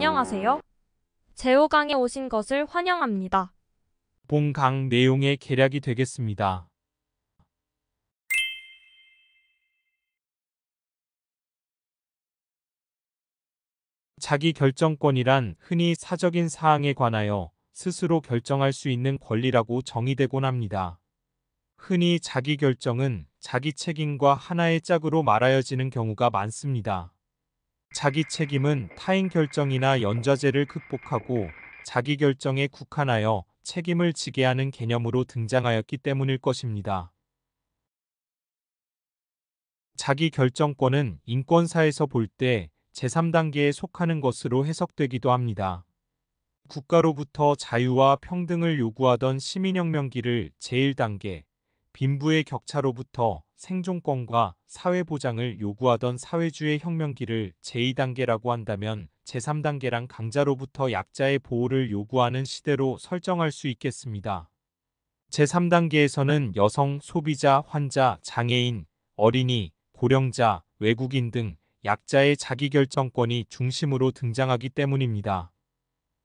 안녕하세요. 제호강에 오신 것을 환영합니다. 본 강 내용의 계략이 되겠습니다. 자기 결정권이란 흔히 사적인 사항에 관하여 스스로 결정할 수 있는 권리라고 정의되곤 합니다. 흔히 자기 결정은 자기 책임과 하나의 짝으로 말하여지는 경우가 많습니다. 자기 책임은 타인 결정이나 연좌제를 극복하고 자기 결정에 국한하여 책임을 지게 하는 개념으로 등장하였기 때문일 것입니다. 자기 결정권은 인권사에서 볼 때 제3단계에 속하는 것으로 해석되기도 합니다. 국가로부터 자유와 평등을 요구하던 시민혁명기를 제1단계, 빈부의 격차로부터 생존권과 사회보장을 요구하던 사회주의 혁명기를 제2단계라고 한다면 제3단계란 강자로부터 약자의 보호를 요구하는 시대로 설정할 수 있겠습니다. 제3단계에서는 여성, 소비자, 환자, 장애인, 어린이, 고령자, 외국인 등 약자의 자기결정권이 중심으로 등장하기 때문입니다.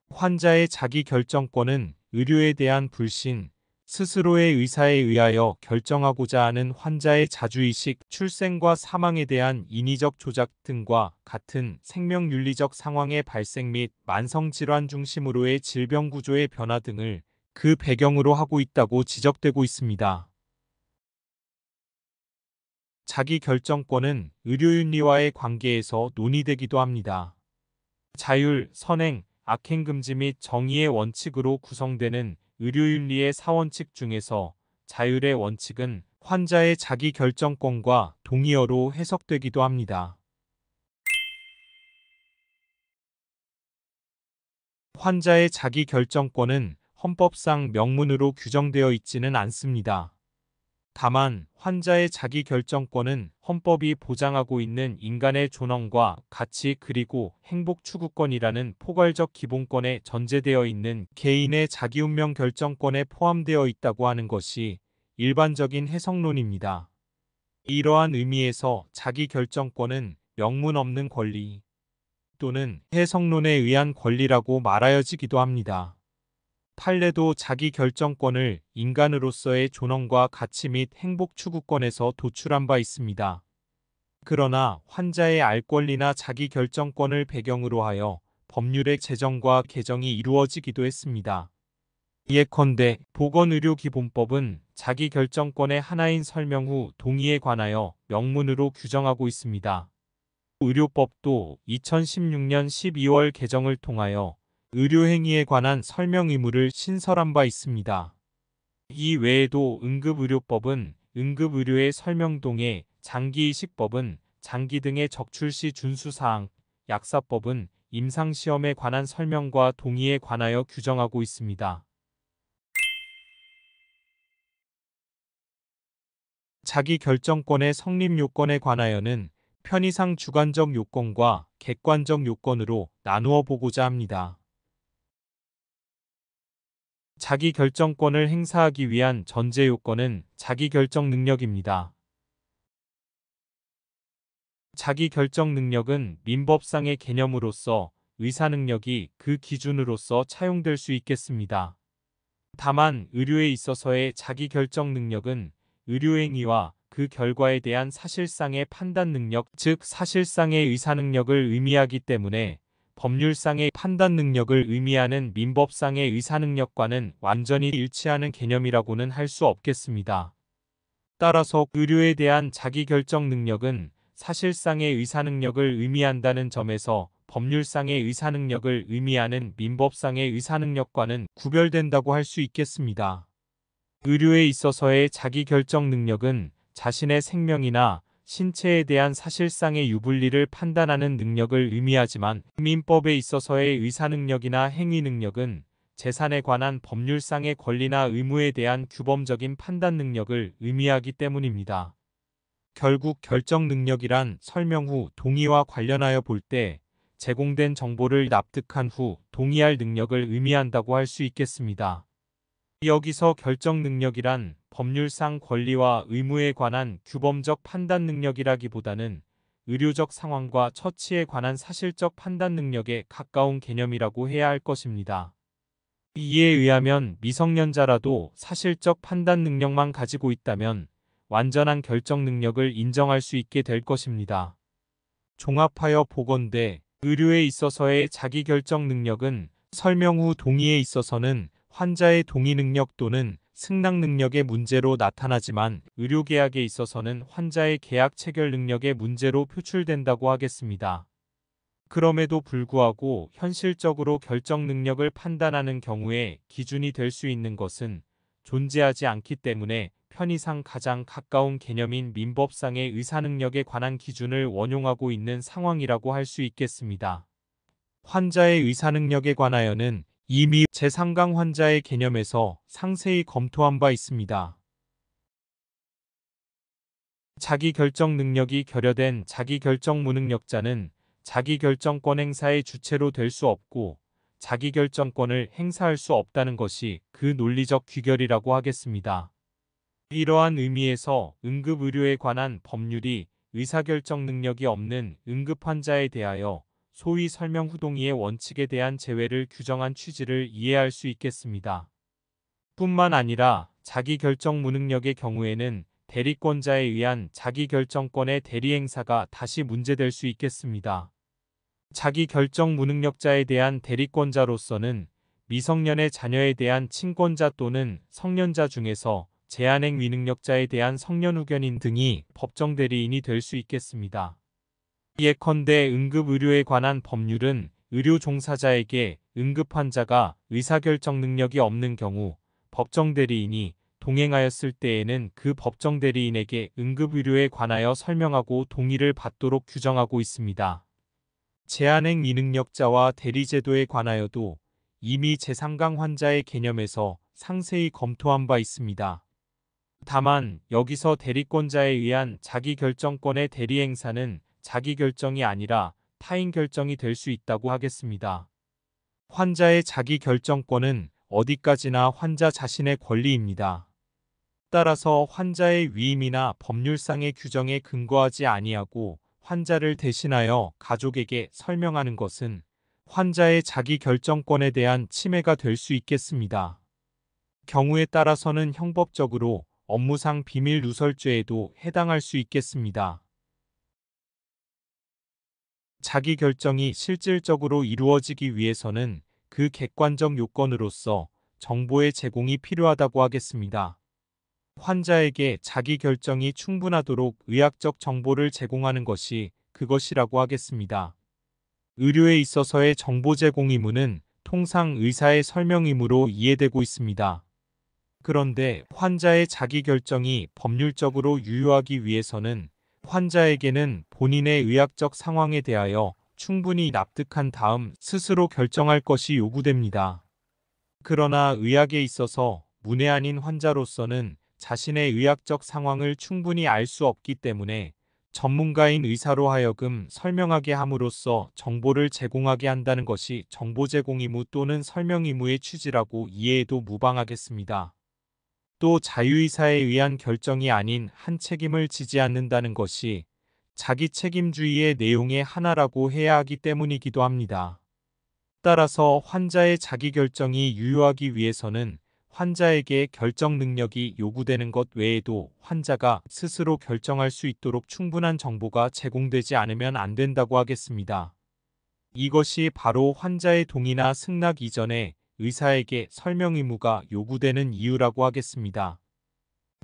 환자의 자기결정권은 의료에 대한 불신, 스스로의 의사에 의하여 결정하고자 하는 환자의 자주의식, 출생과 사망에 대한 인위적 조작 등과 같은 생명윤리적 상황의 발생 및 만성질환 중심으로의 질병구조의 변화 등을 그 배경으로 하고 있다고 지적되고 있습니다. 자기결정권은 의료윤리와의 관계에서 논의되기도 합니다. 자율, 선행, 악행금지 및 정의의 원칙으로 구성되는 의료윤리의 4원칙 중에서 자율의 원칙은 환자의 자기결정권과 동의어로 해석되기도 합니다. 환자의 자기결정권은 헌법상 명문으로 규정되어 있지는 않습니다. 다만 환자의 자기결정권은 헌법이 보장하고 있는 인간의 존엄과 가치 그리고 행복 추구권이라는 포괄적 기본권에 전제되어 있는 개인의 자기운명 결정권에 포함되어 있다고 하는 것이 일반적인 해석론입니다. 이러한 의미에서 자기결정권은 명문 없는 권리 또는 해석론에 의한 권리라고 말하여지기도 합니다. 판례도 자기 결정권을 인간으로서의 존엄과 가치 및 행복 추구권에서 도출한 바 있습니다. 그러나 환자의 알 권리나 자기 결정권을 배경으로 하여 법률의 제정과 개정이 이루어지기도 했습니다. 예컨대 보건의료기본법은 자기 결정권의 하나인 설명 후 동의에 관하여 명문으로 규정하고 있습니다. 의료법도 2016년 12월 개정을 통하여 의료행위에 관한 설명 의무를 신설한 바 있습니다. 이 외에도 응급의료법은 응급의료의 설명동에, 장기이식법은 장기 등의 적출시 준수사항, 약사법은 임상시험에 관한 설명과 동의에 관하여 규정하고 있습니다. 자기결정권의 성립 요건에 관하여는 편의상 주관적 요건과 객관적 요건으로 나누어 보고자 합니다. 자기결정권을 행사하기 위한 전제 요건은 자기결정 능력입니다. 자기결정 능력은 민법상의 개념으로서 의사능력이 그 기준으로서 차용될 수 있겠습니다. 다만 의료에 있어서의 자기결정 능력은 의료행위와 그 결과에 대한 사실상의 판단 능력, 즉 사실상의 의사능력을 의미하기 때문에 법률상의 판단 능력을 의미하는 민법상의 의사능력과는 완전히 일치하는 개념이라고는 할 수 없겠습니다. 따라서 의료에 대한 자기결정 능력은 사실상의 의사능력을 의미한다는 점에서 법률상의 의사능력을 의미하는 민법상의 의사능력과는 구별된다고 할 수 있겠습니다. 의료에 있어서의 자기결정 능력은 자신의 생명이나 신체에 대한 사실상의 유불리를 판단하는 능력을 의미하지만 민법에 있어서의 의사능력이나 행위능력은 재산에 관한 법률상의 권리나 의무에 대한 규범적인 판단 능력을 의미하기 때문입니다. 결국 결정 능력이란 설명 후 동의와 관련하여 볼 때 제공된 정보를 납득한 후 동의할 능력을 의미한다고 할 수 있겠습니다. 여기서 결정 능력이란 법률상 권리와 의무에 관한 규범적 판단 능력이라기보다는 의료적 상황과 처치에 관한 사실적 판단 능력에 가까운 개념이라고 해야 할 것입니다. 이에 의하면 미성년자라도 사실적 판단 능력만 가지고 있다면 완전한 결정 능력을 인정할 수 있게 될 것입니다. 종합하여 보건대 의료에 있어서의 자기결정 능력은 설명 후 동의에 있어서는 환자의 동의 능력 또는 승낙 능력의 문제로 나타나지만 의료계약에 있어서는 환자의 계약 체결 능력의 문제로 표출된다고 하겠습니다. 그럼에도 불구하고 현실적으로 결정 능력을 판단하는 경우에 기준이 될 수 있는 것은 존재하지 않기 때문에 편의상 가장 가까운 개념인 민법상의 의사능력에 관한 기준을 원용하고 있는 상황이라고 할 수 있겠습니다. 환자의 의사능력에 관하여는 이미 제3강 환자의 개념에서 상세히 검토한 바 있습니다. 자기결정 능력이 결여된 자기결정 무능력자는 자기결정권 행사의 주체로 될 수 없고 자기결정권을 행사할 수 없다는 것이 그 논리적 귀결이라고 하겠습니다. 이러한 의미에서 응급의료에 관한 법률이 의사결정 능력이 없는 응급환자에 대하여 소위 설명 후 동의의 원칙에 대한 제외를 규정한 취지를 이해할 수 있겠습니다. 뿐만 아니라 자기결정 무능력의 경우에는 대리권자에 의한 자기결정권의 대리행사가 다시 문제될 수 있겠습니다. 자기결정 무능력자에 대한 대리권자로서는 미성년의 자녀에 대한 친권자 또는 성년자 중에서 제한행 미능력자에 대한 성년후견인 등이 법정 대리인이 될 수 있겠습니다. 예컨대 응급의료에 관한 법률은 의료 종사자에게 응급환자가 의사결정 능력이 없는 경우 법정 대리인이 동행하였을 때에는 그 법정 대리인에게 응급의료에 관하여 설명하고 동의를 받도록 규정하고 있습니다. 제한행 미능력자와 대리제도에 관하여도 이미 제3강 환자의 개념에서 상세히 검토한 바 있습니다. 다만 여기서 대리권자에 의한 자기결정권의 대리행사는 자기결정이 아니라 타인 결정이 될 수 있다고 하겠습니다. 환자의 자기결정권은 어디까지나 환자 자신의 권리입니다. 따라서 환자의 위임이나 법률상의 규정에 근거하지 아니하고 환자를 대신하여 가족에게 설명하는 것은 환자의 자기결정권에 대한 침해가 될 수 있겠습니다. 경우에 따라서는 형법적으로 업무상 비밀 누설죄에도 해당할 수 있겠습니다. 자기결정이 실질적으로 이루어지기 위해서는 그 객관적 요건으로서 정보의 제공이 필요하다고 하겠습니다. 환자에게 자기결정이 충분하도록 의학적 정보를 제공하는 것이 그것이라고 하겠습니다. 의료에 있어서의 정보 제공 의무는 통상 의사의 설명 의무로 이해되고 있습니다. 그런데 환자의 자기결정이 법률적으로 유효하기 위해서는 환자에게는 본인의 의학적 상황에 대하여 충분히 납득한 다음 스스로 결정할 것이 요구됩니다. 그러나 의학에 있어서 문외한인 환자로서는 자신의 의학적 상황을 충분히 알 수 없기 때문에 전문가인 의사로 하여금 설명하게 함으로써 정보를 제공하게 한다는 것이 정보 제공 의무 또는 설명 의무의 취지라고 이해해도 무방하겠습니다. 또 자유의사에 의한 결정이 아닌 한 책임을 지지 않는다는 것이 자기 책임주의의 내용의 하나라고 해야 하기 때문이기도 합니다. 따라서 환자의 자기결정이 유효하기 위해서는 환자에게 결정 능력이 요구되는 것 외에도 환자가 스스로 결정할 수 있도록 충분한 정보가 제공되지 않으면 안 된다고 하겠습니다. 이것이 바로 환자의 동의나 승낙 이전에 의사에게 설명 의무가 요구되는 이유라고 하겠습니다.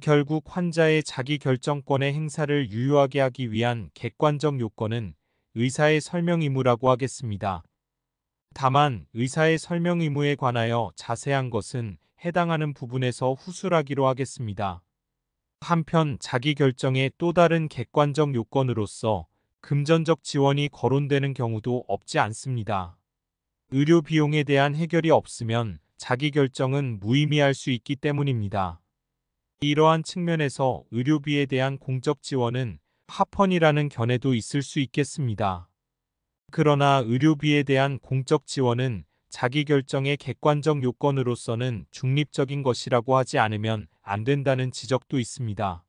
결국 환자의 자기결정권의 행사를 유효하게 하기 위한 객관적 요건은 의사의 설명 의무라고 하겠습니다. 다만 의사의 설명 의무에 관하여 자세한 것은 해당하는 부분에서 후술하기로 하겠습니다. 한편 자기결정의 또 다른 객관적 요건으로서 금전적 지원이 거론되는 경우도 없지 않습니다. 의료 비용에 대한 해결이 없으면 자기결정은 무의미할 수 있기 때문입니다. 이러한 측면에서 의료비에 대한 공적 지원은 합헌이라는 견해도 있을 수 있겠습니다. 그러나 의료비에 대한 공적 지원은 자기결정의 객관적 요건으로서는 중립적인 것이라고 하지 않으면 안 된다는 지적도 있습니다.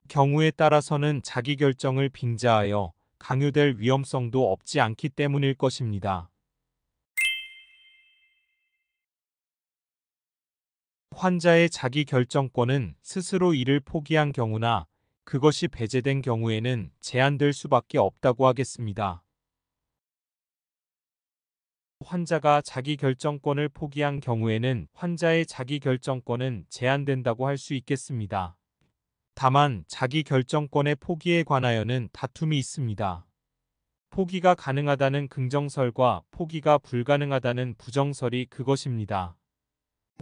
경우에 따라서는 자기결정을 빙자하여 강요될 위험성도 없지 않기 때문일 것입니다. 환자의 자기 결정권은 스스로 이를 포기한 경우나 그것이 배제된 경우에는 제한될 수밖에 없다고 하겠습니다. 환자가 자기 결정권을 포기한 경우에는 환자의 자기 결정권은 제한된다고 할 수 있겠습니다. 다만 자기 결정권의 포기에 관하여는 다툼이 있습니다. 포기가 가능하다는 긍정설과 포기가 불가능하다는 부정설이 그것입니다.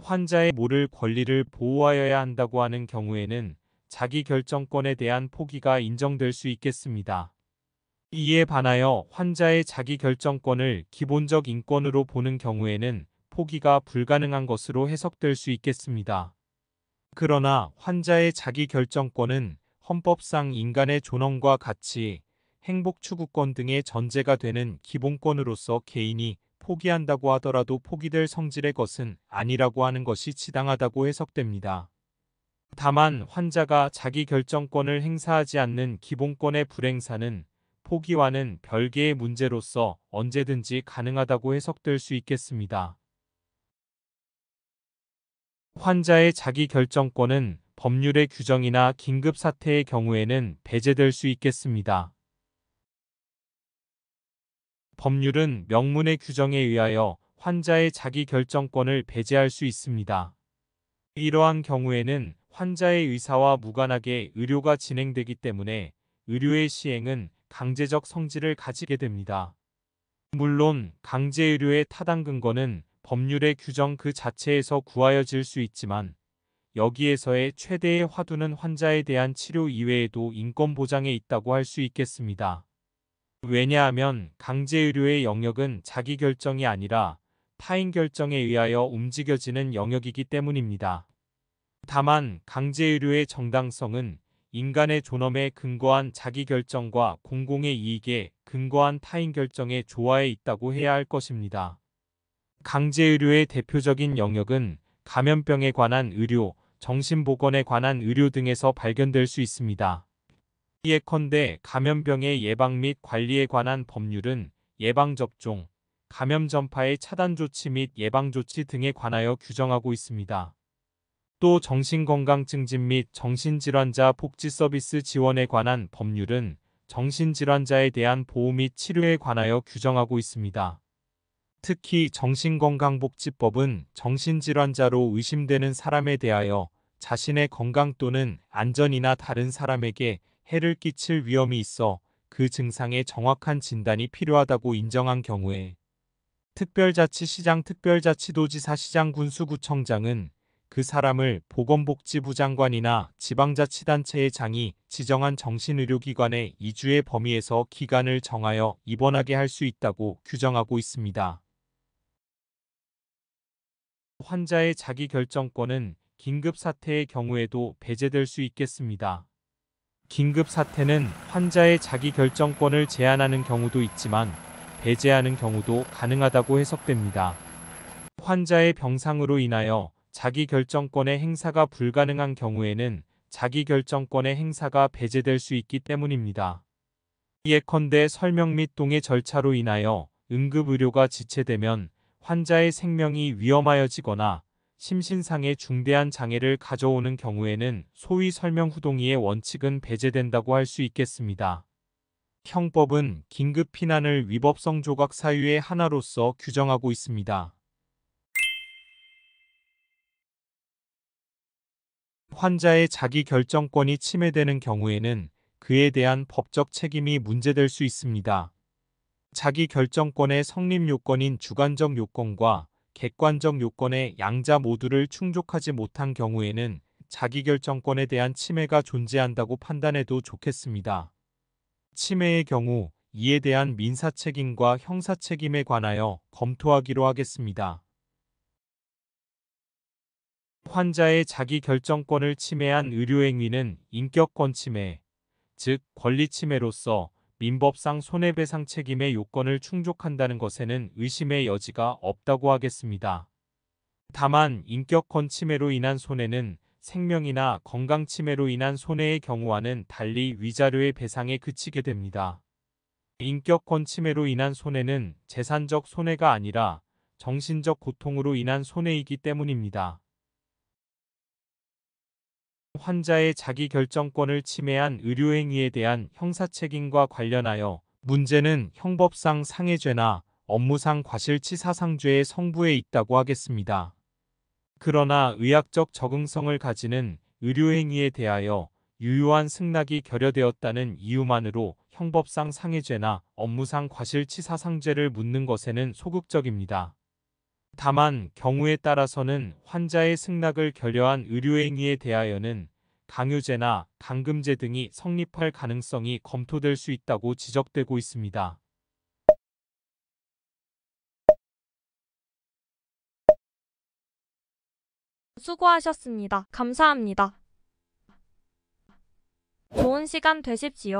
환자의 모를 권리를 보호하여야 한다고 하는 경우에는 자기 결정권에 대한 포기가 인정될 수 있겠습니다. 이에 반하여 환자의 자기 결정권을 기본적 인권으로 보는 경우에는 포기가 불가능한 것으로 해석될 수 있겠습니다. 그러나 환자의 자기 결정권은 헌법상 인간의 존엄과 가치, 행복 추구권 등의 전제가 되는 기본권으로서 개인이 포기한다고 하더라도 포기될 성질의 것은 아니라고 하는 것이 지당하다고 해석됩니다. 다만 환자가 자기 결정권을 행사하지 않는 기본권의 불행사는 포기와는 별개의 문제로서 언제든지 가능하다고 해석될 수 있겠습니다. 환자의 자기 결정권은 법률의 규정이나 긴급 사태의 경우에는 배제될 수 있겠습니다. 법률은 명문의 규정에 의하여 환자의 자기 결정권을 배제할 수 있습니다. 이러한 경우에는 환자의 의사와 무관하게 의료가 진행되기 때문에 의료의 시행은 강제적 성질을 가지게 됩니다. 물론 강제의료의 타당 근거는 법률의 규정 그 자체에서 구하여질 수 있지만 여기에서의 최대의 화두는 환자에 대한 치료 이외에도 인권 보장에 있다고 할 수 있겠습니다. 왜냐하면 강제의료의 영역은 자기 결정이 아니라 타인 결정에 의하여 움직여지는 영역이기 때문입니다. 다만 강제의료의 정당성은 인간의 존엄에 근거한 자기 결정과 공공의 이익에 근거한 타인 결정의 조화에 있다고 해야 할 것입니다. 강제의료의 대표적인 영역은 감염병에 관한 의료, 정신보건에 관한 의료 등에서 발견될 수 있습니다. 예컨대 감염병의 예방 및 관리에 관한 법률은 예방접종, 감염 전파의 차단 조치 및 예방 조치 등에 관하여 규정하고 있습니다. 또 정신건강증진 및 정신질환자 복지 서비스 지원에 관한 법률은 정신질환자에 대한 보호 및 치료에 관하여 규정하고 있습니다. 특히 정신건강복지법은 정신질환자로 의심되는 사람에 대하여 자신의 건강 또는 안전이나 다른 사람에게 해를 끼칠 위험이 있어 그 증상의 정확한 진단이 필요하다고 인정한 경우에 특별자치시장, 특별자치도지사, 시장, 군수구청장은 그 사람을 보건복지부 장관이나 지방자치단체의 장이 지정한 정신의료기관의 이주의 범위에서 기간을 정하여 입원하게 할 수 있다고 규정하고 있습니다. 환자의 자기 결정권은 긴급 사태의 경우에도 배제될 수 있겠습니다. 긴급 사태는 환자의 자기 결정권을 제한하는 경우도 있지만 배제하는 경우도 가능하다고 해석됩니다. 환자의 병상으로 인하여 자기 결정권의 행사가 불가능한 경우에는 자기 결정권의 행사가 배제될 수 있기 때문입니다. 예컨대 설명 및 동의 절차로 인하여 응급의료가 지체되면 환자의 생명이 위험하여지거나 심신상의 중대한 장애를 가져오는 경우에는 소위 설명후동의의 원칙은 배제된다고 할 수 있겠습니다. 형법은 긴급 피난을 위법성 조각 사유의 하나로서 규정하고 있습니다. 환자의 자기 결정권이 침해되는 경우에는 그에 대한 법적 책임이 문제될 수 있습니다. 자기 결정권의 성립 요건인 주관적 요건과 객관적 요건의 양자 모두를 충족하지 못한 경우에는 자기 결정권에 대한 침해가 존재한다고 판단해도 좋겠습니다. 침해의 경우 이에 대한 민사 책임과 형사 책임에 관하여 검토하기로 하겠습니다. 환자의 자기 결정권을 침해한 의료행위는 인격권 침해, 즉 권리 침해로서 민법상 손해배상 책임의 요건을 충족한다는 것에는 의심의 여지가 없다고 하겠습니다. 다만 인격권 침해로 인한 손해는 생명이나 건강 침해로 인한 손해의 경우와는 달리 위자료의 배상에 그치게 됩니다. 인격권 침해로 인한 손해는 재산적 손해가 아니라 정신적 고통으로 인한 손해이기 때문입니다. 환자의 자기결정권을 침해한 의료행위에 대한 형사책임과 관련하여 문제는 형법상 상해죄나 업무상 과실치사상죄의 성부에 있다고 하겠습니다. 그러나 의학적 적응성을 가지는 의료행위에 대하여 유효한 승낙이 결여되었다는 이유만으로 형법상 상해죄나 업무상 과실치사상죄를 묻는 것에는 소극적입니다. 다만 경우에 따라서는 환자의 승낙을 결여한 의료행위에 대하여는 강요죄나 감금죄 등이 성립할 가능성이 검토될 수 있다고 지적되고 있습니다. 수고하셨습니다. 감사합니다. 좋은 시간 되십시오.